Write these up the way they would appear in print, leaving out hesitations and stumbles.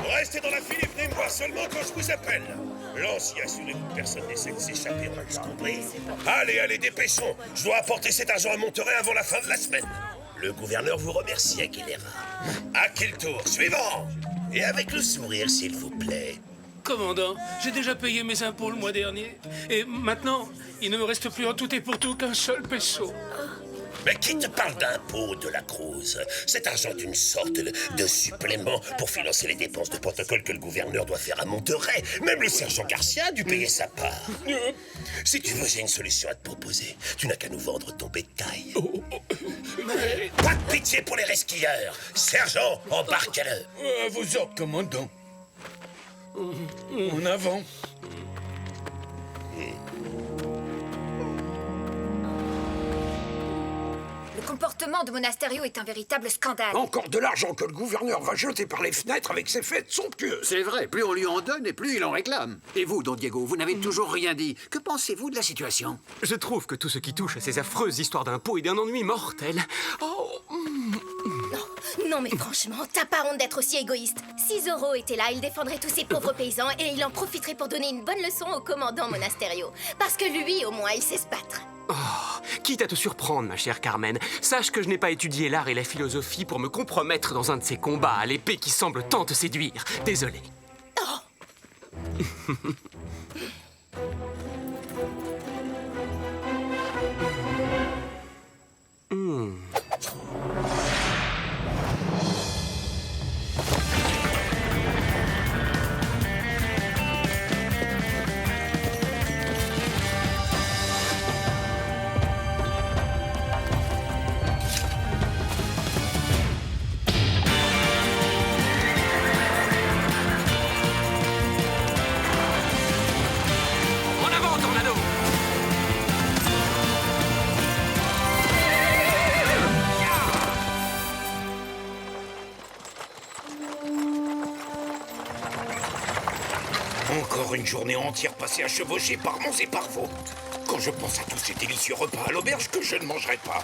Restez dans la file et venez me voir seulement quand je vous appelle. Lancier, assurez-vous que personne n'essaie de s'échapper, on a compris. Allez, dépêchons. Je dois apporter cet argent à Monterey avant la fin de la semaine. Le gouverneur vous remercie, Aguilera. À qui le tour? Suivant. Et avec le sourire, s'il vous plaît. Commandant, j'ai déjà payé mes impôts le mois dernier. Et maintenant, il ne me reste plus en tout et pour tout qu'un seul peso. Mais qui te parle d'impôts, de la Cruz? Cet argent est une sorte de supplément pour financer les dépenses de protocole que le gouverneur doit faire à Monterey. Même le sergent Garcia a dû payer sa part. Si tu veux, j'ai une solution à te proposer. Tu n'as qu'à nous vendre ton bétail. Mais... Pas de pitié pour les resquilleurs. Sergent, embarque-le. À vos ordres, commandant. En avant. Le comportement de Monasterio est un véritable scandale. Encore de l'argent que le gouverneur va jeter par les fenêtres avec ses fêtes somptueuses. C'est vrai, plus on lui en donne et plus il en réclame. Et vous, Don Diego, vous n'avez toujours rien dit. Que pensez-vous de la situation? Je trouve que tout ce qui touche à ces affreuses histoires d'impôts est d'un ennui mortel. Oh. Non mais franchement, t'as pas honte d'être aussi égoïste. Si Zorro était là, il défendrait tous ces pauvres paysans et il en profiterait pour donner une bonne leçon au commandant Monasterio. Parce que lui, au moins, il sait se battre. Oh, quitte à te surprendre, ma chère Carmen, sache que je n'ai pas étudié l'art et la philosophie pour me compromettre dans un de ces combats à l'épée qui semble tant te séduire. Désolé. Oh. Encore une journée entière passée à chevaucher par monts et par veaux. Quand je pense à tous ces délicieux repas à l'auberge que je ne mangerai pas.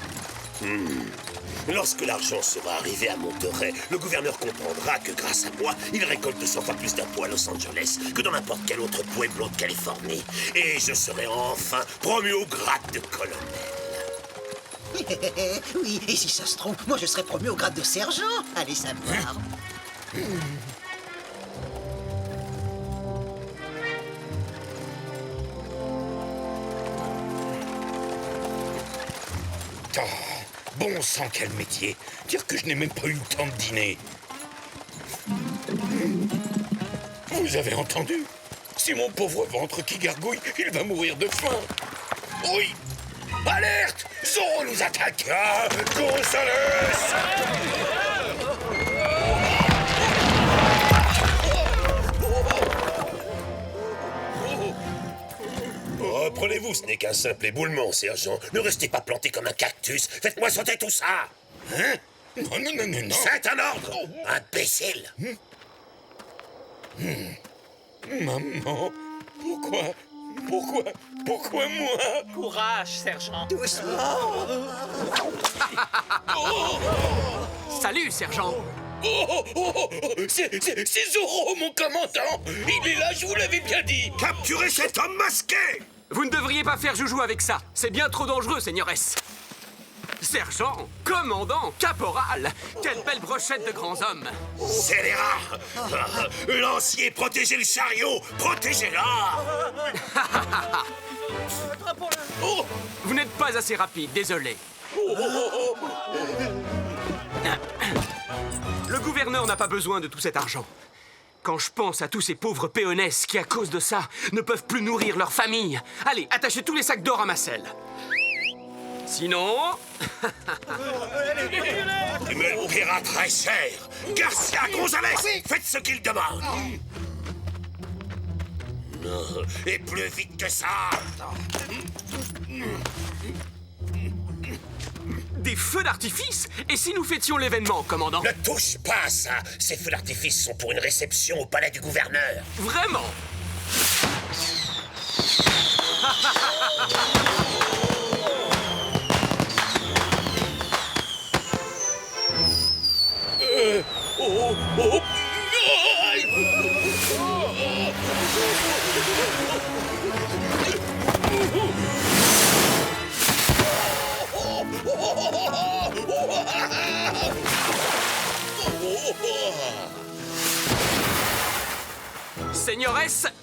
Lorsque l'argent sera arrivé à Monterey, le gouverneur comprendra que grâce à moi, il récolte 100 fois plus d'impôts à Los Angeles que dans n'importe quel autre pueblo de Californie. Et je serai enfin promu au grade de colonel. Oui, et si ça se trouve, moi je serais promu au grade de sergent. Allez savoir. Oh, bon sang, quel métier. Dire que je n'ai même pas eu le temps de dîner. Vous avez entendu? C'est mon pauvre ventre qui gargouille, il va mourir de faim. Oui. Alerte! Zorro nous attaque! Ah, Gonzales! Reprenez-vous, ce n'est qu'un simple éboulement, sergent. Ne restez pas planté comme un cactus. Faites-moi sauter tout ça. Hein? Non. C'est un ordre, imbécile. Maman, pourquoi moi? Courage, sergent. Doucement. Salut, sergent. C'est Zorro, mon commandant. Il est là, je vous l'avais bien dit. Capturez cet homme masqué. Vous ne devriez pas faire joujou avec ça. C'est bien trop dangereux, seigneuresse. Sergent, commandant, caporal, quelle belle brochette de grands hommes. Scélérat. Lancier, protégez le chariot. Protégez-la. Oh, vous n'êtes pas assez rapide, désolé. Le gouverneur n'a pas besoin de tout cet argent. Quand je pense à tous ces pauvres péonesses qui, à cause de ça, ne peuvent plus nourrir leur famille. Allez, attachez tous les sacs d'or à ma selle. Sinon... Tu me le paieras très cher. Garcia, Gonzales, faites ce qu'il demande. Non, et plus vite que ça. Des feux d'artifice? Et si nous fêtions l'événement, commandant? Ne touche pas à ça. Ces feux d'artifice sont pour une réception au palais du gouverneur. Vraiment?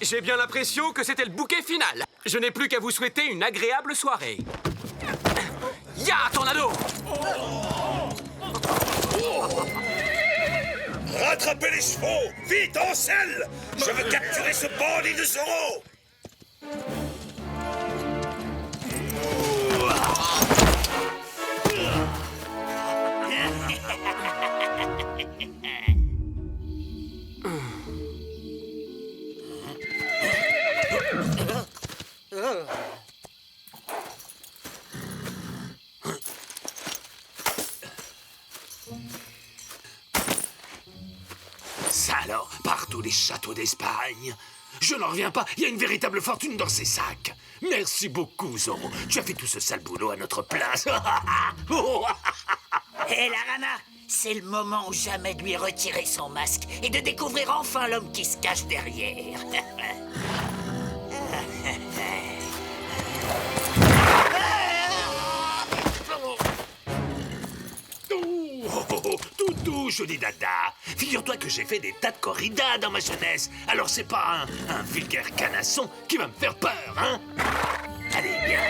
J'ai bien l'impression que c'était le bouquet final. Je n'ai plus qu'à vous souhaiter une agréable soirée. Ya, Tornado! Rattrapez les chevaux! Vite, en selle! Je veux capturer ce bandit de Zoro! Ça alors, partout les châteaux d'Espagne. Je n'en reviens pas, il y a une véritable fortune dans ces sacs. Merci beaucoup, Zoro. Tu as fait tout ce sale boulot à notre place. Hé, la Rana, c'est le moment ou jamais de lui retirer son masque et de découvrir enfin l'homme qui se cache derrière. Toutou, joli dada. Figure-toi que j'ai fait des tas de corridas dans ma jeunesse. Alors c'est pas un vulgaire canasson qui va me faire peur, hein? Allez, viens.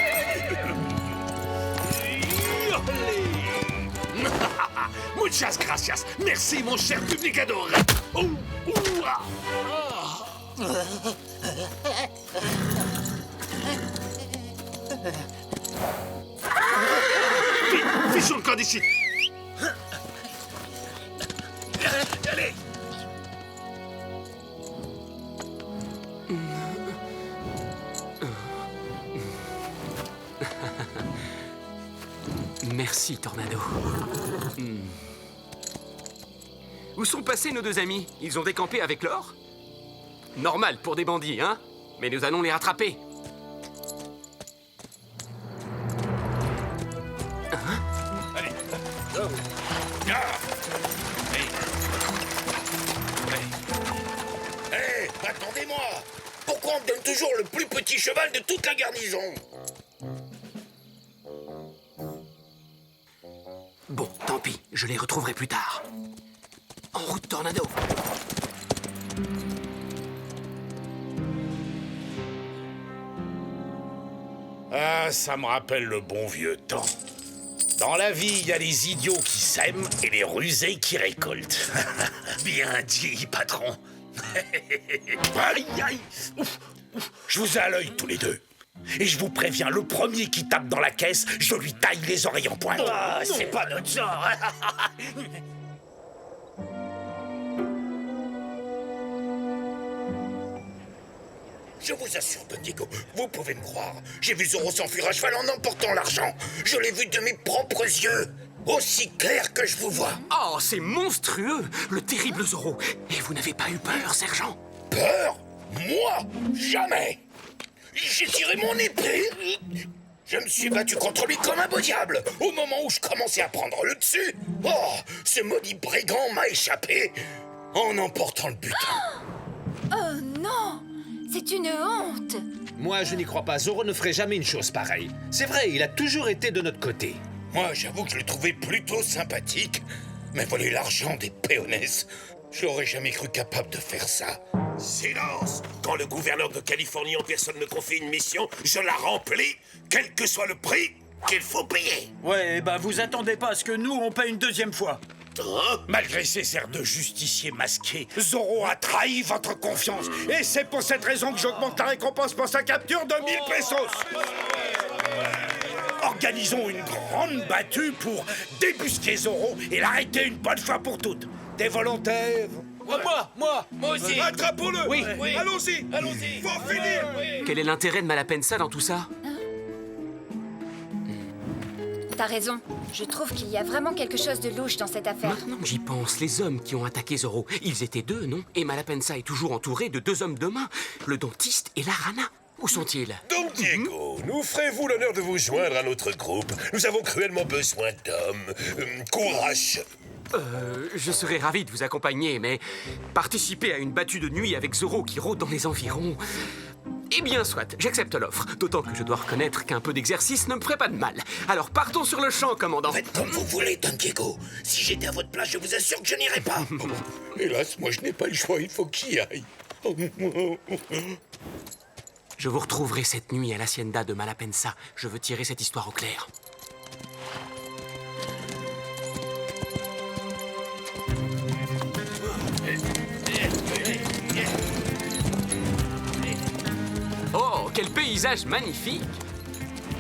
Muchas gracias. Merci, mon cher public adoré. Vite, fichons le camp d'ici. Allez. Merci, Tornado. Où sont passés nos deux amis? Ils ont décampé avec l'or? Normal pour des bandits, hein? Mais nous allons les rattraper. Allez. Hé, attendez-moi! Pourquoi on me donne toujours le plus petit cheval de toute la garnison? Bon, tant pis, je les retrouverai plus tard. En route, Tornado. Ah, ça me rappelle le bon vieux temps. Dans la vie, il y a les idiots qui sèment et les rusés qui récoltent. Bien dit, patron. Aïe, aïe. Ouf, ouf. Je vous ai à l'œil tous les deux. Et je vous préviens, le premier qui tape dans la caisse, je lui taille les oreilles en pointe. Ah, c'est pas notre genre. Je vous assure, Don Diego, vous pouvez me croire. J'ai vu Zoro s'enfuir à cheval en emportant l'argent. Je l'ai vu de mes propres yeux. Aussi clair que je vous vois. Oh, c'est monstrueux, le terrible Zoro. Et vous n'avez pas eu peur, sergent? Peur? Moi? Jamais. J'ai tiré mon épée. Je me suis battu contre lui comme un beau diable. Au moment où je commençais à prendre le dessus, oh, ce maudit brigand m'a échappé en emportant le butin. Oh non! C'est une honte! Moi, je n'y crois pas. Zoro ne ferait jamais une chose pareille. C'est vrai, il a toujours été de notre côté. Moi, j'avoue que je le trouvais plutôt sympathique. Mais voler l'argent des péones, je n'aurais jamais cru capable de faire ça. Silence! Quand le gouverneur de Californie en personne me confie une mission, je la remplis, quel que soit le prix qu'il faut payer. Ouais, bah vous attendez pas à ce que nous, on paye une deuxième fois. Malgré ses airs de justicier masqué, Zoro a trahi votre confiance. Et c'est pour cette raison que j'augmente la récompense pour sa capture de 1000 pesos. Organisons une grande battue pour débusquer Zoro et l'arrêter une bonne fois pour toutes. Des volontaires? Moi aussi. Attrapons-le! Oui. Allons-y! Allons-y. Faut finir! Quel est l'intérêt de Malapensa dans tout ça? T'as raison. Je trouve qu'il y a vraiment quelque chose de louche dans cette affaire. Maintenant que j'y pense, les hommes qui ont attaqué Zoro, ils étaient deux, non? Et Malapensa est toujours entouré de deux hommes de main, le dentiste et la Rana. Où sont-ils? Don Diego, nous ferez-vous l'honneur de vous joindre à notre groupe. Nous avons cruellement besoin d'hommes. Courage! Je serais ravi de vous accompagner, mais participer à une battue de nuit avec Zoro qui rôde dans les environs... Eh bien, soit, j'accepte l'offre. D'autant que je dois reconnaître qu'un peu d'exercice ne me ferait pas de mal. Alors partons sur le champ, commandant. Faites comme vous voulez, Don Diego. Si j'étais à votre place, je vous assure que je n'irais pas. Hélas, moi je n'ai pas le choix, il faut qu'il y aille. Je vous retrouverai cette nuit à l'hacienda de Malapensa. Je veux tirer cette histoire au clair. Oh, quel paysage magnifique!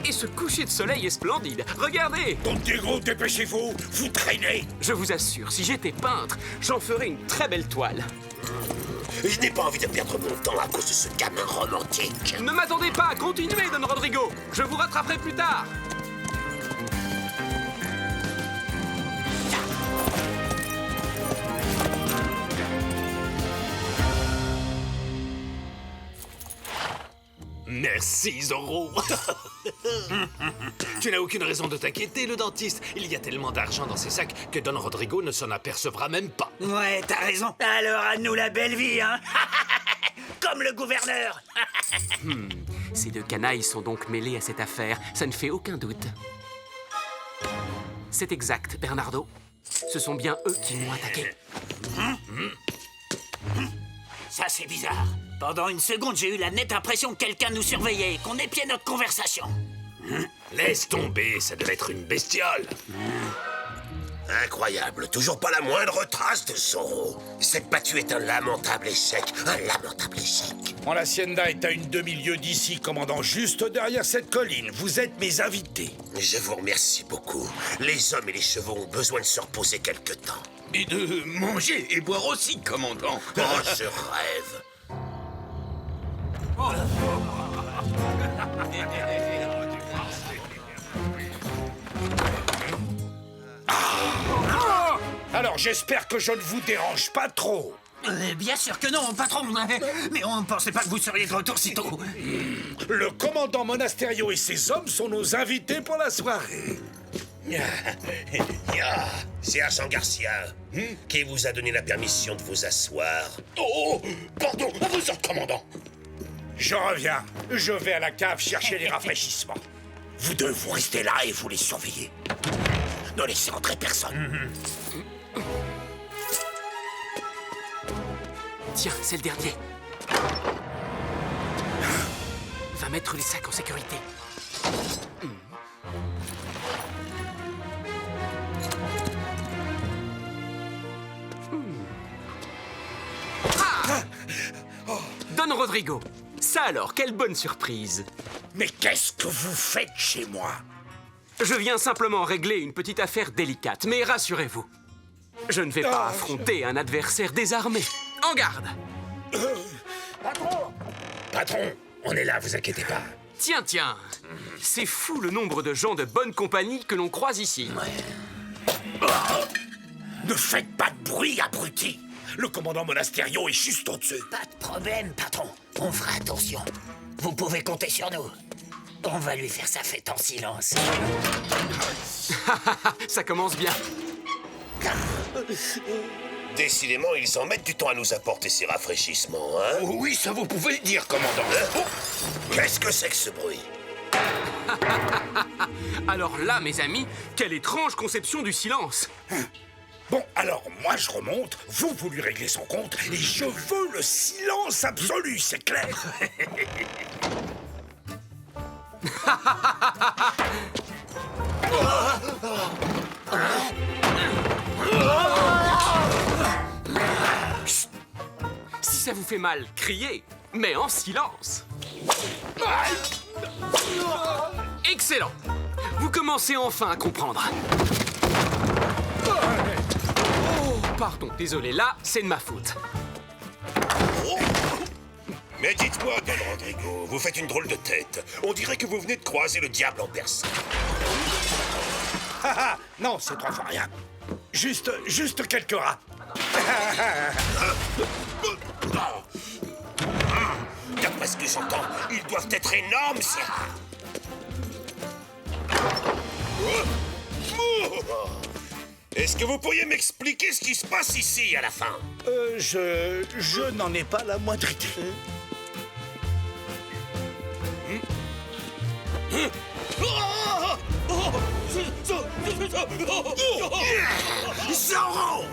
Et ce coucher de soleil est splendide. Regardez! Don Diego, dépêchez-vous, vous traînez. Je vous assure, si j'étais peintre, j'en ferais une très belle toile. Je n'ai pas envie de perdre mon temps à cause de ce gamin romantique. Ne m'attendez pas, continuez, Don Rodrigo. Je vous rattraperai plus tard. Merci, Zorro. Tu n'as aucune raison de t'inquiéter, le dentiste. Il y a tellement d'argent dans ces sacs que Don Rodrigo ne s'en apercevra même pas. Ouais, t'as raison. Alors à nous la belle vie, hein. Comme le gouverneur. Ces deux canailles sont donc mêlés à cette affaire, ça ne fait aucun doute. C'est exact, Bernardo. Ce sont bien eux qui m'ont attaqué. Ça, c'est bizarre. Pendant une seconde, j'ai eu la nette impression que quelqu'un nous surveillait et qu'on épiait notre conversation. Laisse tomber, ça devait être une bestiole. Incroyable, toujours pas la moindre trace de Zorro. Cette battue est un lamentable échec, un lamentable échec. Mon hacienda est à une demi-lieue d'ici, commandant, juste derrière cette colline. Vous êtes mes invités. Je vous remercie beaucoup. Les hommes et les chevaux ont besoin de se reposer quelque temps. Et de manger et boire aussi, commandant. Oh, je rêve. Alors j'espère que je ne vous dérange pas trop. Bien sûr que non, patron. Mais on ne pensait pas que vous seriez de retour si tôt. Le commandant Monasterio et ses hommes sont nos invités pour la soirée. Sergent Garcia, qui vous a donné la permission de vous asseoir? Oh, pardon, vous êtes commandant. Je reviens. Je vais à la cave chercher les rafraîchissements. Vous deux, vous restez là et vous les surveillez. Ne laissez entrer personne. Tiens, c'est le dernier. Va mettre les sacs en sécurité. Don Rodrigo. Ça alors, quelle bonne surprise. Mais qu'est-ce que vous faites chez moi? Je viens simplement régler une petite affaire délicate, mais rassurez-vous, je ne vais pas affronter un adversaire désarmé. En garde! Patron, on est là, vous inquiétez pas. Tiens, c'est fou le nombre de gens de bonne compagnie que l'on croise ici. Ne faites pas de bruit, abruti. Le commandant Monasterio est juste au-dessus. Pas de problème, patron. On fera attention. Vous pouvez compter sur nous. On va lui faire sa fête en silence. Ça commence bien. Décidément, ils en mettent du temps à nous apporter ces rafraîchissements, hein? Oui, ça vous pouvez le dire, commandant. Qu'est-ce que c'est que ce bruit? Alors là, mes amis, quelle étrange conception du silence. Bon, alors, moi, je remonte, vous lui réglez son compte, et je veux le silence absolu, c'est clair? Si ça vous fait mal, criez, mais en silence. Excellent. Vous commencez enfin à comprendre. Oh, pardon, désolé, là, c'est de ma faute. Mais dites-moi, Don Rodrigo, vous faites une drôle de tête. On dirait que vous venez de croiser le diable en personne. Non, c'est 3 fois rien. Juste quelques rats. D'après ce que j'entends, ils doivent être énormes, ces rats. Est-ce que vous pourriez m'expliquer ce qui se passe ici, à la fin? Je n'en ai pas la moindre idée. Zorro!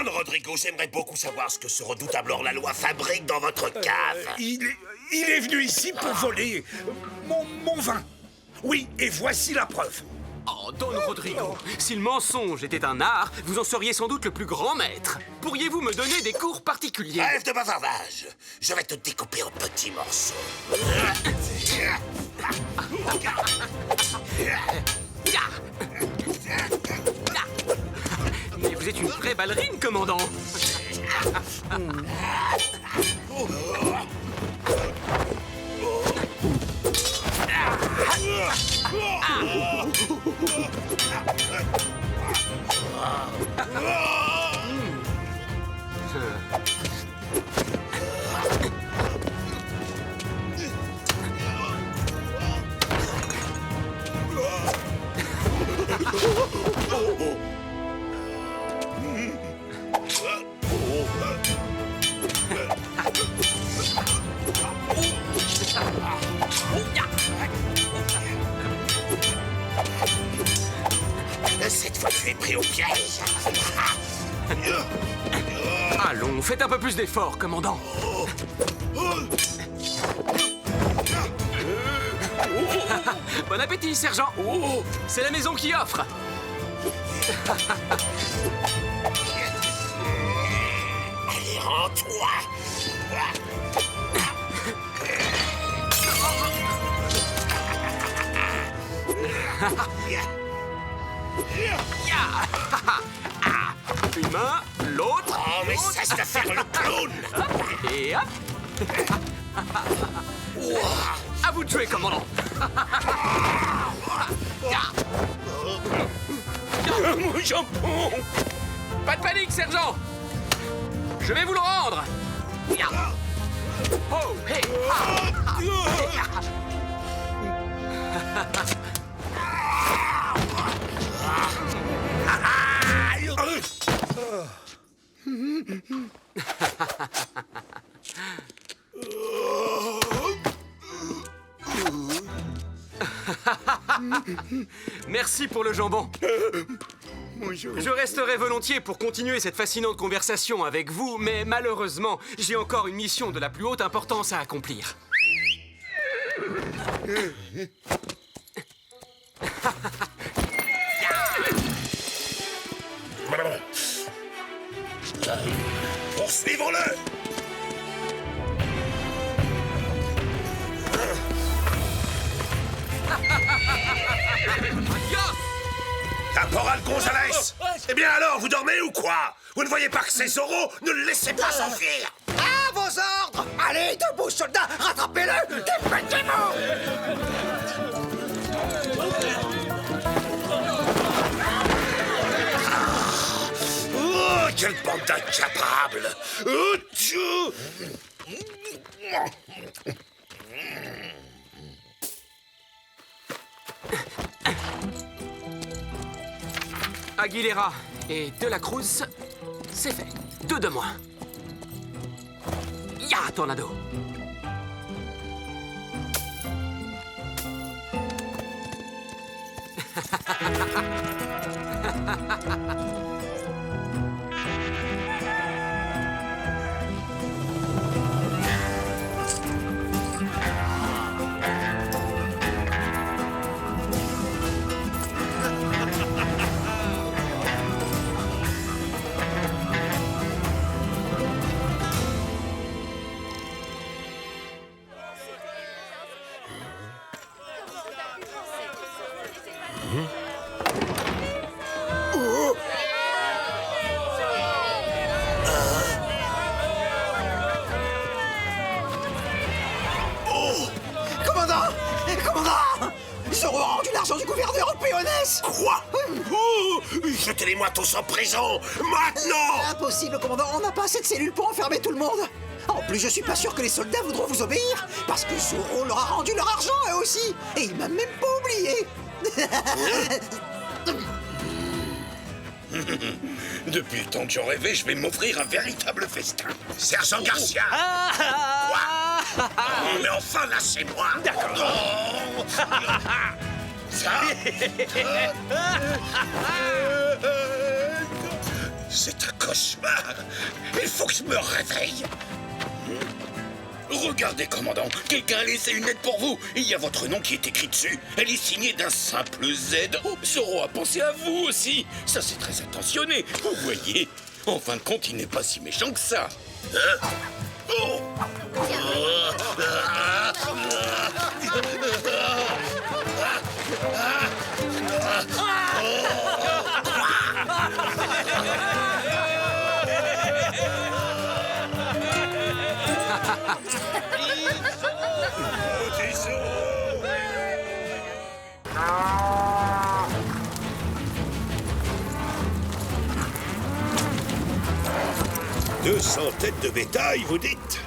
Don Rodrigo, j'aimerais beaucoup savoir ce que ce redoutable hors-la-loi fabrique dans votre cave. Il est venu ici pour voler mon vin. Oui, et voici la preuve. Oh, Don Rodrigo, si le mensonge était un art, vous en seriez sans doute le plus grand maître. Pourriez-vous me donner des cours particuliers? Bref de bavardage. Je vais te découper en petits morceaux. Mais vous êtes une vraie ballerine, commandant. Cette fois, tu es pris au piège. Allons, faites un peu plus d'efforts, commandant. Bon appétit, sergent. C'est la maison qui offre. Allez, rends-toi. Une main, l'autre. Oh, mais cesse de faire le clown. Et hop. À vous de jouer, commandant. Mon jambon. Pas de panique, sergent. Je vais vous le rendre. Oh, hey. Merci pour le jambon. Je resterai volontiers pour continuer cette fascinante conversation avec vous, mais malheureusement, j'ai encore une mission de la plus haute importance à accomplir. Poursuivons-le. Caporal Gonzalez! Eh bien alors, vous dormez ou quoi? Vous ne voyez pas que c'est Zorro? Ne le laissez pas s'enfuir! À vos ordres! Allez, debout, soldats! Rattrapez-le! Dépêchez-vous! Oh, quelle bande d'incapables! Oh, tchou! Aguilera et De la Cruz, c'est fait. 2 de moins. Ya, Tornado. Zorro a rendu l'argent du gouverneur au Péonès! Quoi? Oh, jetez-les-moi tous en prison! Maintenant! Impossible, commandant, on n'a pas assez de cellules pour enfermer tout le monde! En plus, je suis pas sûr que les soldats voudront vous obéir, parce que Zorro leur a rendu leur argent, eux aussi! Et il m'a même pas oublié! Depuis le temps que j'en rêvais, je vais m'offrir un véritable festin. Sergent Garcia! Quoi? Oh, mais enfin, lâchez-moi! D'accord! C'est un cauchemar. Il faut que je me réveille. Regardez, commandant, quelqu'un a laissé une lettre pour vous. Il y a votre nom qui est écrit dessus. Elle est signée d'un simple Z. Oh, Zoro a pensé à vous aussi. Ça, c'est très attentionné. Vous voyez, en fin de compte, il n'est pas si méchant que ça. Hein? Oh. « 200 têtes de bétail, vous dites?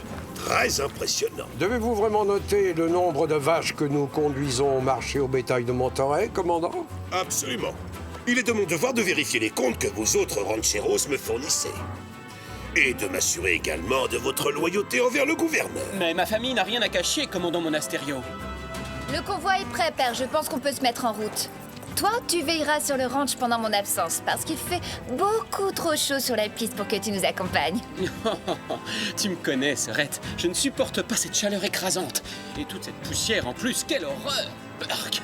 Très impressionnant. Devez-vous vraiment noter le nombre de vaches que nous conduisons au marché au bétail de Monterey, commandant? Absolument. Il est de mon devoir de vérifier les comptes que vous autres rancheros me fournissez. Et de m'assurer également de votre loyauté envers le gouverneur. Mais ma famille n'a rien à cacher, commandant Monasterio. Le convoi est prêt, père. Je pense qu'on peut se mettre en route. Toi, tu veilleras sur le ranch pendant mon absence, parce qu'il fait beaucoup trop chaud sur la piste pour que tu nous accompagnes. Tu me connais, Sorette. Je ne supporte pas cette chaleur écrasante. Et toute cette poussière en plus, quelle horreur! Arc.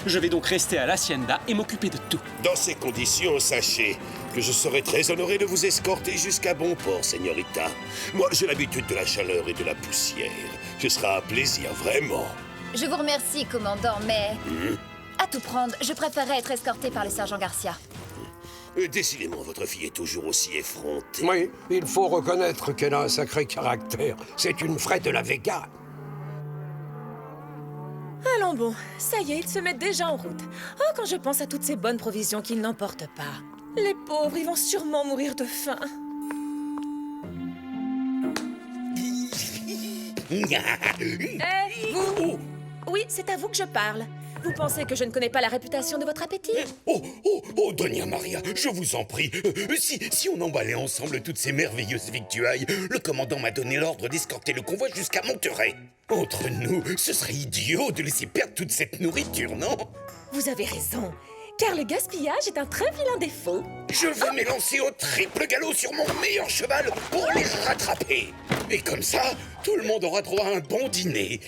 Je vais donc rester à l'Hacienda et m'occuper de tout. Dans ces conditions, sachez que je serai très honoré de vous escorter jusqu'à bon port, señorita. Moi, j'ai l'habitude de la chaleur et de la poussière. Ce sera un plaisir, vraiment. Je vous remercie, commandant, mais... À tout prendre, je préférerais être escorté par le sergent Garcia. Décidément, votre fille est toujours aussi effrontée. Oui, il faut reconnaître qu'elle a un sacré caractère. C'est une vraie de la Vega. Allons bon, ça y est, ils se mettent déjà en route. Oh, quand je pense à toutes ces bonnes provisions qu'ils n'emportent pas. Les pauvres, ils vont sûrement mourir de faim. Vous! Oui, c'est à vous que je parle. Vous pensez que je ne connais pas la réputation de votre appétit? Oh, Doña Maria, je vous en prie. Si on emballait ensemble toutes ces merveilleuses victuailles, le commandant m'a donné l'ordre d'escorter le convoi jusqu'à Monterey. Entre nous, ce serait idiot de laisser perdre toute cette nourriture, non? Vous avez raison, car le gaspillage est un très vilain défaut. Je vais m'élancer au triple galop sur mon meilleur cheval pour les rattraper. Et comme ça, tout le monde aura droit à un bon dîner.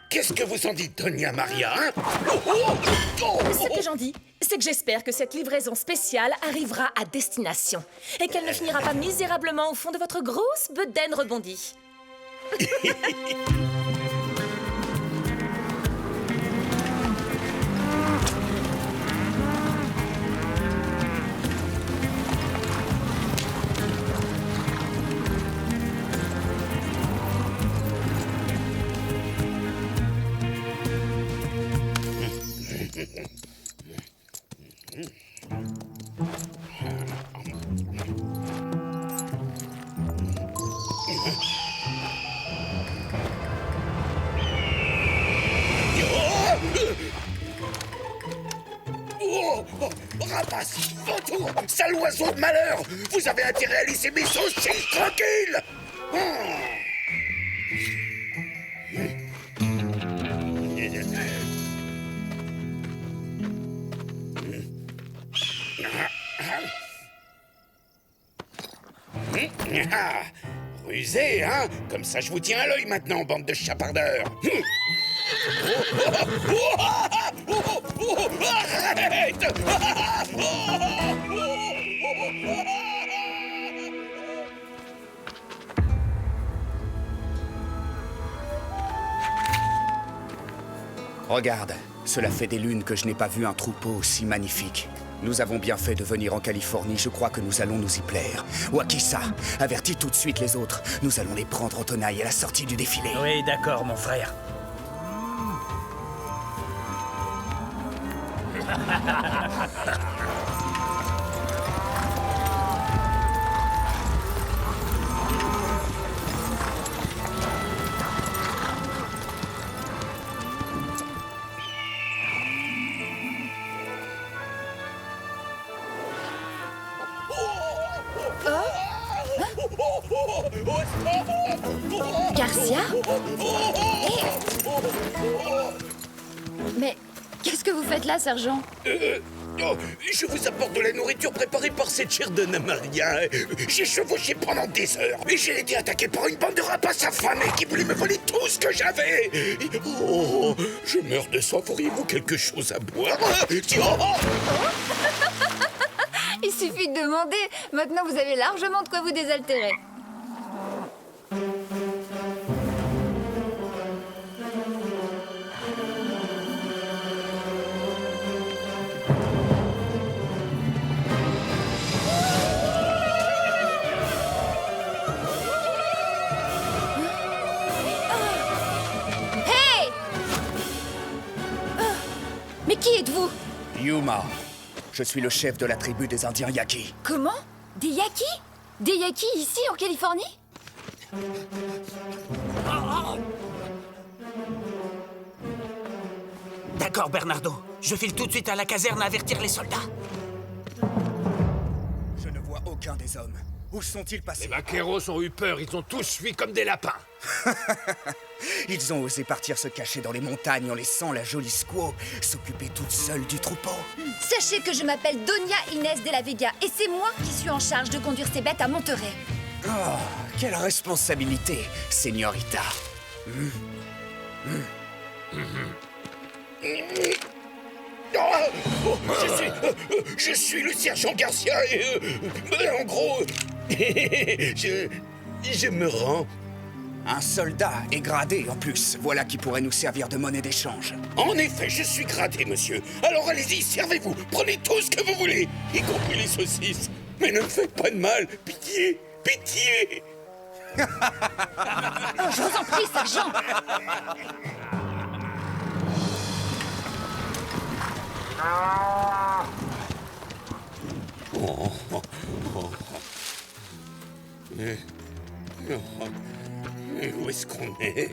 Qu'est-ce que vous en dites, Doña Maria, hein? Ce que j'en dis, c'est que j'espère que cette livraison spéciale arrivera à destination et qu'elle ne finira pas misérablement au fond de votre grosse bedaine rebondie. Rapace, vautour, sale oiseau de malheur! Vous avez intérêt à laisser mes saucisses tranquilles! Rusé, hein? Comme ça, je vous tiens à l'œil maintenant, bande de chapardeurs! Arrête! Regarde, cela fait des lunes que je n'ai pas vu un troupeau aussi magnifique. Nous avons bien fait de venir en Californie, je crois que nous allons nous y plaire. Wakisa, avertis tout de suite les autres. Nous allons les prendre en tenaille à la sortie du défilé. Oui, d'accord, mon frère. Garcia? Mais qu'est-ce que vous faites là, sergent? Oh, je vous apporte de la nourriture préparée par cette chère Donna Maria. J'ai chevauché pendant des heures et j'ai été attaqué par une bande de rapaces affamés qui voulaient me voler tout ce que j'avais. Oh, je meurs de soif. Auriez-vous quelque chose à boire? Il suffit de demander. Maintenant, vous avez largement de quoi vous désaltérer. Hey! Mais qui êtes-vous? Yuma. Je suis le chef de la tribu des Indiens Yaqui. Comment? Des Yaqui? Des Yaqui ici, en Californie? D'accord, Bernardo. Je file tout de suite à la caserne à avertir les soldats. Je ne vois aucun des hommes. Où sont-ils passés? Les vaqueros ont eu peur, ils ont tous fui comme des lapins. Ils ont osé partir se cacher dans les montagnes en laissant la jolie Squaw s'occuper toute seule du troupeau. Sachez que je m'appelle Doña Inés de la Vega et c'est moi qui suis en charge de conduire ces bêtes à Monterrey. Oh, quelle responsabilité, señorita. Je suis le sergent Garcia et en gros, je me rends. Un soldat est gradé en plus. Voilà qui pourrait nous servir de monnaie d'échange. En effet, je suis gradé, monsieur. Alors allez-y, servez-vous. Prenez tout ce que vous voulez, y compris les saucisses. Mais ne me faites pas de mal. Pitié, pitié. Je vous en prie, sergent. Mais où est-ce qu'on est?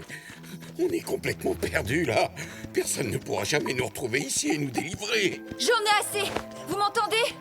On est complètement perdus, là. Personne ne pourra jamais nous retrouver ici et nous délivrer. J'en ai assez. Vous m'entendez?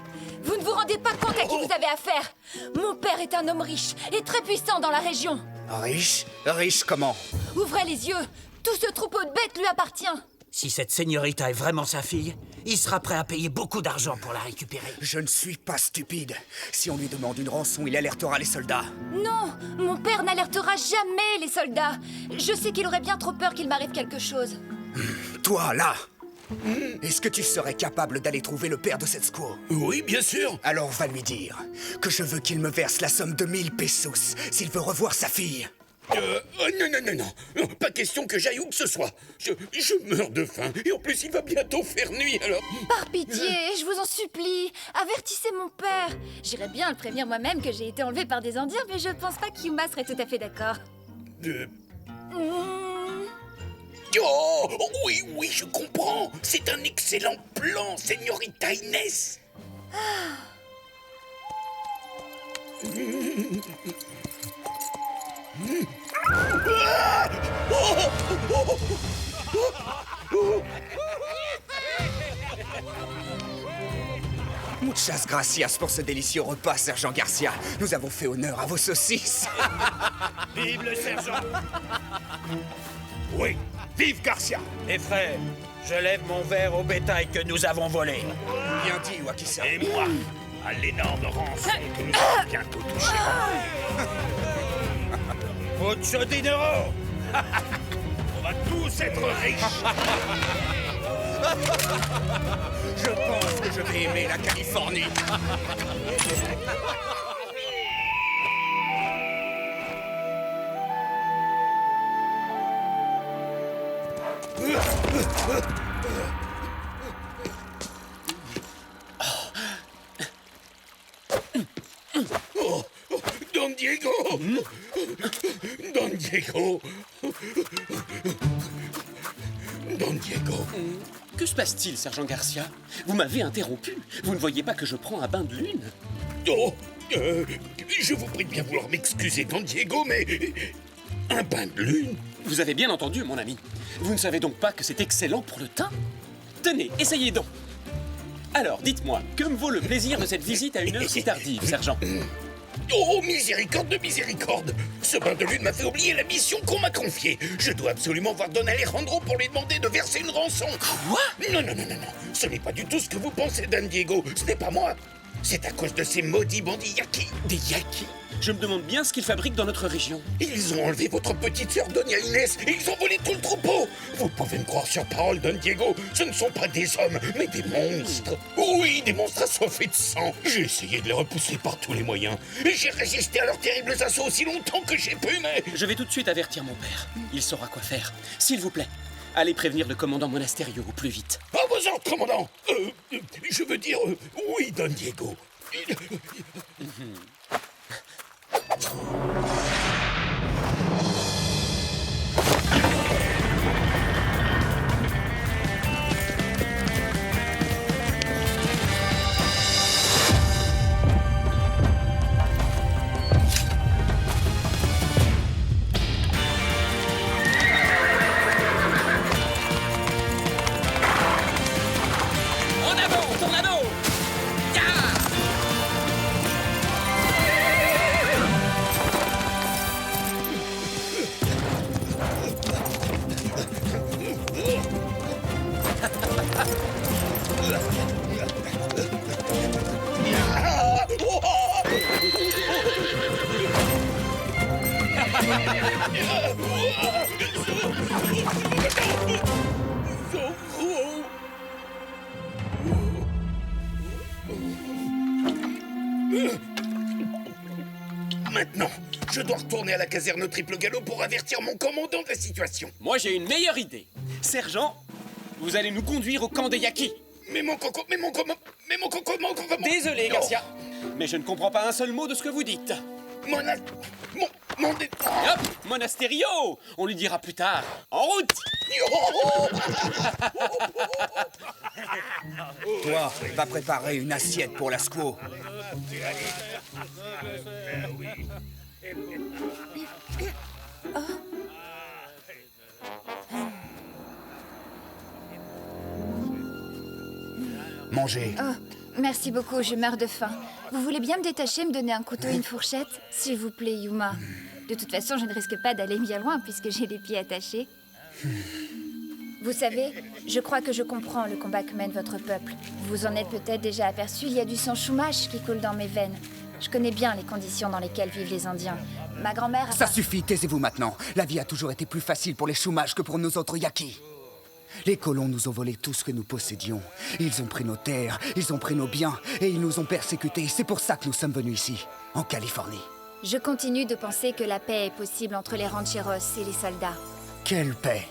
Vous ne vous rendez pas compte à qui vous avez affaire. Mon père est un homme riche et très puissant dans la région. Riche? Riche comment? Ouvrez les yeux. Tout ce troupeau de bêtes lui appartient. Si cette señorita est vraiment sa fille, il sera prêt à payer beaucoup d'argent pour la récupérer. Je ne suis pas stupide. Si on lui demande une rançon, il alertera les soldats. Non, mon père n'alertera jamais les soldats. Je sais qu'il aurait bien trop peur qu'il m'arrive quelque chose. Toi, là, est-ce que tu serais capable d'aller trouver le père de cette squaw? Oui, bien sûr. Alors va lui dire que je veux qu'il me verse la somme de 1000 pesos s'il veut revoir sa fille. Non, pas question que j'aille où que ce soit. Je meurs de faim et en plus il va bientôt faire nuit alors. Par pitié, je vous en supplie, avertissez mon père. J'irais bien le prévenir moi-même que j'ai été enlevée par des Indiens, mais je pense pas qu'Yuma serait tout à fait d'accord. Oh, oui, je comprends. C'est un excellent plan, señorita Inés. Muchas gracias pour ce délicieux repas, sergent Garcia. Nous avons fait honneur à vos saucisses. Vive le sergent. Oui, vive Garcia. Les frères, je lève mon verre au bétail que nous avons volé. Bien dit, Wakisa. Et moi, à l'énorme rançon que nous allons bientôt toucher. Mucho dinero. On va tous être riches. Je pense que je vais aimer la Californie. Oh, Don Diego! Don Diego! Don Diego! Que se passe-t-il, sergent Garcia? Vous m'avez interrompu. Vous ne voyez pas que je prends un bain de lune? Oh, je vous prie de bien vouloir m'excuser, Don Diego, mais... Un bain de lune? Vous avez bien entendu, mon ami. Vous ne savez donc pas que c'est excellent pour le teint? Tenez, essayez donc. Alors, dites-moi, que me vaut le plaisir de cette visite à une heure si tardive, sergent? Oh, miséricorde de miséricorde! Ce bain de lune m'a fait oublier la mission qu'on m'a confiée. Je dois absolument voir Don Alejandro pour lui demander de verser une rançon. Quoi? Non. Ce n'est pas du tout ce que vous pensez, Don Diego. Ce n'est pas moi. C'est à cause de ces maudits bandits Yaki. Des Yaki? Je me demande bien ce qu'ils fabriquent dans notre région. Ils ont enlevé votre petite sœur, Doña Inès, et ils ont volé tout le troupeau. Vous pouvez me croire sur parole, Don Diego. Ce ne sont pas des hommes, mais des monstres. Oui, des monstres assoiffés de sang. J'ai essayé de les repousser par tous les moyens. Et j'ai résisté à leurs terribles assauts aussi longtemps que j'ai pu, mais... Je vais tout de suite avertir mon père. Il saura quoi faire. S'il vous plaît, allez prévenir le commandant Monasterio au plus vite. À vos ordres, commandant. Je veux dire, oui, Don Diego. En avant, Tornado! Maintenant, je dois retourner à la caserne Triple Galop pour avertir mon commandant de la situation. Moi, j'ai une meilleure idée. Sergent, vous allez nous conduire au camp des Yaki. Mais mon coco... Désolé, Garcia, mais je ne comprends pas un seul mot de ce que vous dites. Hop, Monasterio! On lui dira plus tard. En route! Toi, va préparer une assiette pour la squaw. Mangez. Oh, merci beaucoup, je meurs de faim. Vous voulez bien me détacher, me donner un couteau et une fourchette? S'il vous plaît, Yuma. De toute façon, je ne risque pas d'aller bien loin puisque j'ai les pieds attachés. Vous savez, je crois que je comprends le combat que mène votre peuple. Vous en êtes peut-être déjà aperçu, il y a du sang Chumash qui coule dans mes veines. Je connais bien les conditions dans lesquelles vivent les Indiens. Ma grand-mère... Ça suffit, taisez-vous maintenant. La vie a toujours été plus facile pour les Chumash que pour nous autres Yaki. Les colons nous ont volé tout ce que nous possédions. Ils ont pris nos terres, ils ont pris nos biens, et ils nous ont persécutés. C'est pour ça que nous sommes venus ici, en Californie. Je continue de penser que la paix est possible entre les rancheros et les soldats. Quelle paix!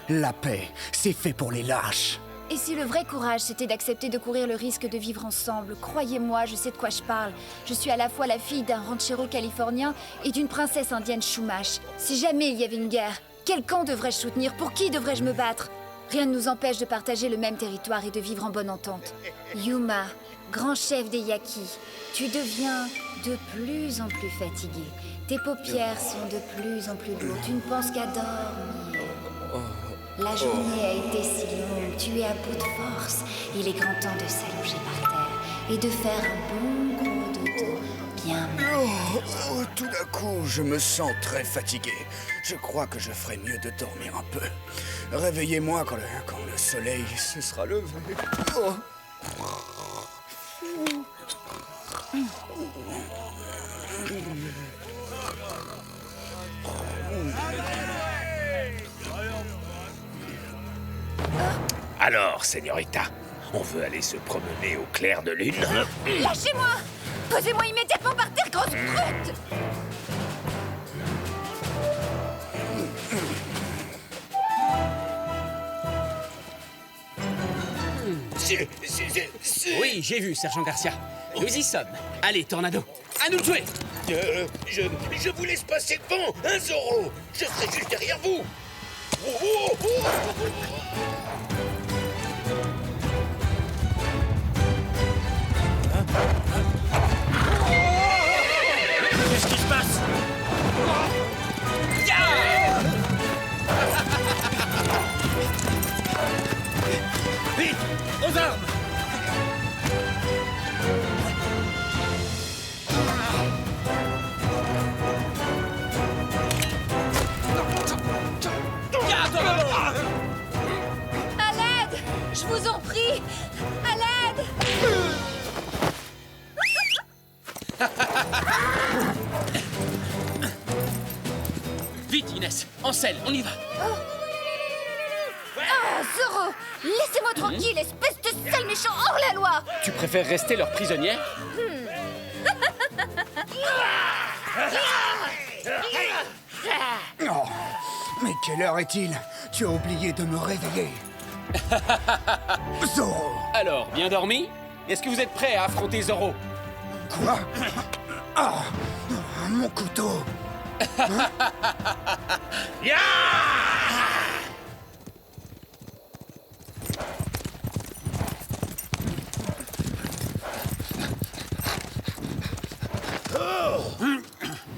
La paix, c'est fait pour les lâches. Et si le vrai courage, c'était d'accepter de courir le risque de vivre ensemble, croyez-moi, je sais de quoi je parle. Je suis à la fois la fille d'un ranchero californien et d'une princesse indienne Chumash. Si jamais il y avait une guerre, quel camp devrais-je soutenir? Pour qui devrais-je me battre? Rien ne nous empêche de partager le même territoire et de vivre en bonne entente. Yuma, grand chef des Yaki, tu deviens de plus en plus fatigué. Tes paupières sont de plus en plus lourdes. Tu ne penses qu'à dormir. La journée a été si longue, tu es à bout de force. Il est grand temps de s'allonger par terre et de faire un bon gros dodo. Bien. Tout d'un coup, je me sens très fatigué. Je crois que je ferais mieux de dormir un peu. Réveillez-moi quand le soleil se sera levé. Alors, señorita, on veut aller se promener au clair de lune? Lâchez-moi! Posez-moi immédiatement par terre, grosse brute! Oui, j'ai vu, Sergent Garcia. Nous y sommes. Allez, Tornado, à nous de jouer! Je vous laisse passer devant, hein, Zorro? Je serai juste derrière vous. Qu'est-ce qui se passe? Vite, aux armes! Je vous en prie! À l'aide! Vite, Inès, en selle, on y va. Ah, Zoro! Laissez-moi tranquille, espèce de sale méchant hors la loi! Tu préfères rester leur prisonnière? Oh, mais quelle heure est-il? Tu as oublié de me réveiller. Zoro! Alors, bien dormi? Est-ce que vous êtes prêts à affronter Zoro? Quoi? Ah, mon couteau!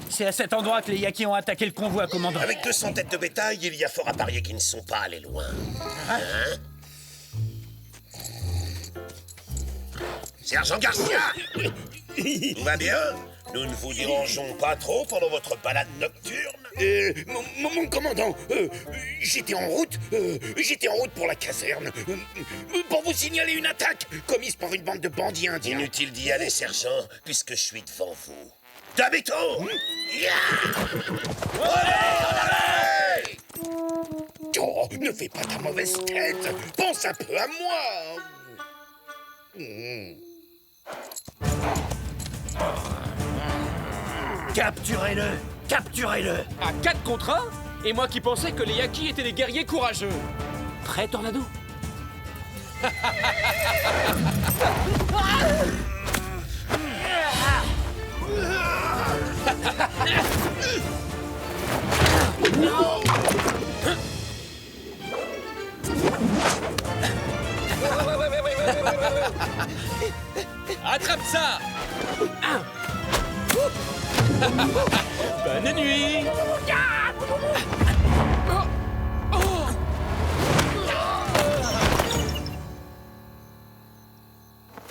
C'est à cet endroit que les Yaki ont attaqué le convoi, commandant. Avec 200 têtes de bétail, il y a fort à parier qu'ils ne sont pas allés loin. Hein? Sergent Garcia! Tout va bien? Nous ne vous dérangeons pas trop pendant votre balade nocturne? Mon commandant, j'étais en route pour la caserne, pour vous signaler une attaque commise par une bande de bandits indiens. Inutile d'y aller, sergent, puisque je suis devant vous. Tabito! Oh, ne fais pas ta mauvaise tête. Pense un peu à moi. Capturez-le! Capturez-le! À 4 contre 1? Et moi qui pensais que les Yaki étaient des guerriers courageux. Prêt, Tornado? Attrape ça! Bonne nuit!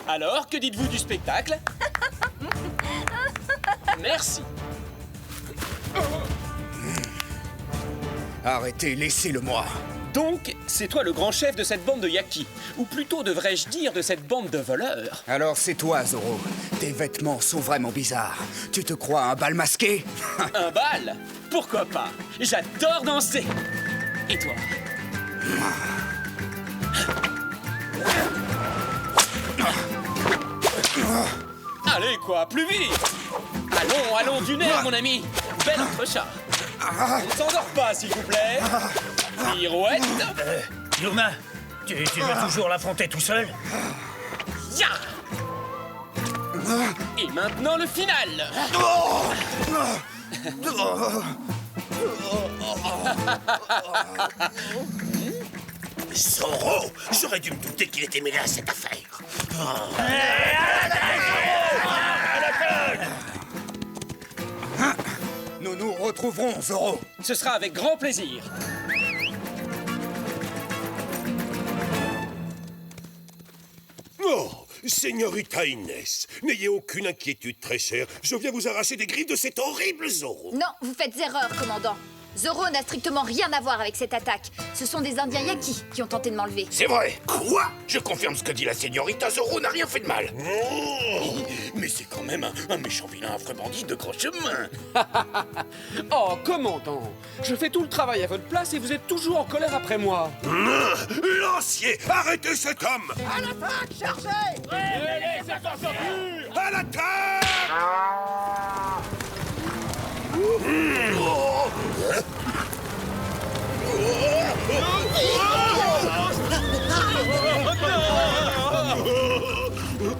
Alors, que dites-vous du spectacle? Merci. Arrêtez, laissez-le-moi. Donc, c'est toi le grand chef de cette bande de Yaki. Ou plutôt, devrais-je dire, de cette bande de voleurs. Alors c'est toi, Zoro. Tes vêtements sont vraiment bizarres. Tu te crois un bal masqué? Un bal? Pourquoi pas? J'adore danser. Et toi? Allez, quoi, plus vite! Allons, du nerf, mon ami! Bel entrechat! On ne s'endort pas, s'il vous plaît! Pirouette! Yuma, tu veux toujours l'affronter tout seul? Ya! Et maintenant, le final! Zoro! J'aurais dû me douter qu'il était mêlé à cette affaire. Nous nous retrouverons, Zoro. Ce sera avec grand plaisir. Oh, Señorita Inès, n'ayez aucune inquiétude, très chère. Je viens vous arracher des griffes de cet horrible Zoro. Non, vous faites erreur, commandant. Zoro n'a strictement rien à voir avec cette attaque. Ce sont des Indiens Yaki qui ont tenté de m'enlever. C'est vrai. Quoi? Je confirme ce que dit la Señorita. Zoro n'a rien fait de mal. Mais c'est quand même un méchant vilain affreux bandit de gros chemin. Oh, commandant, je fais tout le travail à votre place et vous êtes toujours en colère après moi. Lancier, arrêtez cet homme! À l'attaque, chargez! À l'attaque!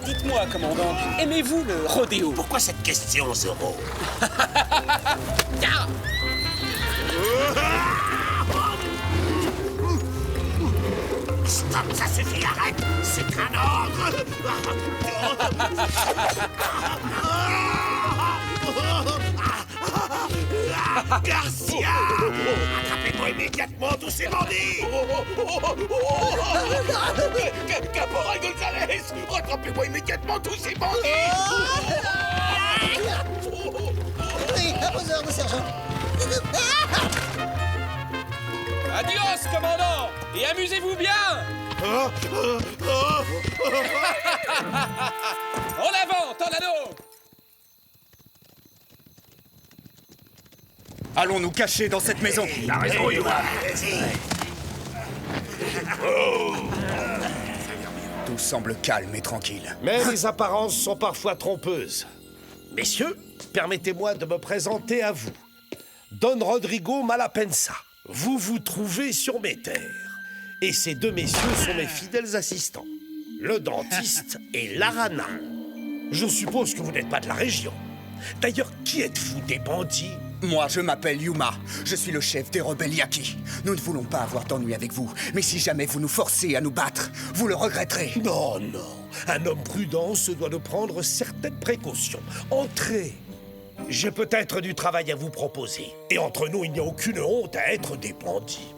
Dites-moi, commandant, aimez-vous le rodéo? Pourquoi cette question, Zoro? Stop, ça suffit, arrête! C'est un ordre! Garcia! Attrapez-moi immédiatement tous ces bandits! Caporal Gonzalez! Rattrapez-moi immédiatement tous ces bandits! Oui, à vos ordres, sergent. Adios, commandant! Et amusez-vous bien! En avant, Tornado! Allons nous cacher dans cette maison. T'as raison, Yuma. Tout semble calme et tranquille. Mais les apparences sont parfois trompeuses. Messieurs, permettez-moi de me présenter à vous. Don Rodrigo Malapensa. Vous vous trouvez sur mes terres. Et ces deux messieurs sont mes fidèles assistants. Le dentiste et l'Arana. Je suppose que vous n'êtes pas de la région. D'ailleurs, qui êtes-vous, des bandits? Moi, je m'appelle Yuma. Je suis le chef des rebelles Yaki. Nous ne voulons pas avoir d'ennui avec vous. Mais si jamais vous nous forcez à nous battre, vous le regretterez. Non, non. Un homme prudent se doit de prendre certaines précautions. Entrez. J'ai peut-être du travail à vous proposer. Et entre nous, il n'y a aucune honte à être des bandits.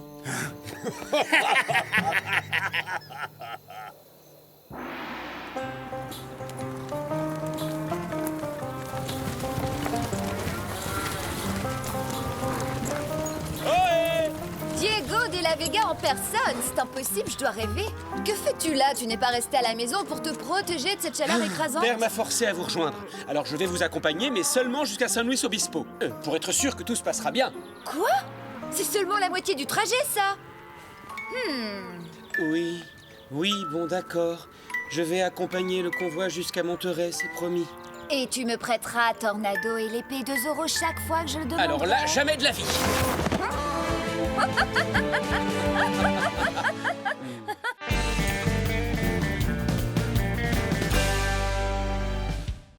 Diego de la Vega en personne, c'est impossible, je dois rêver. Que fais-tu là? Tu n'es pas resté à la maison pour te protéger de cette chaleur écrasante? Père m'a forcé à vous rejoindre. Alors je vais vous accompagner, mais seulement jusqu'à San Luis Obispo. Pour être sûr que tout se passera bien. Quoi? C'est seulement la moitié du trajet, ça? Oui, bon d'accord. Je vais accompagner le convoi jusqu'à Monterey, c'est promis. Et tu me prêteras Tornado et l'épée de Zoro chaque fois que je le demanderai. Alors là, jamais de la vie.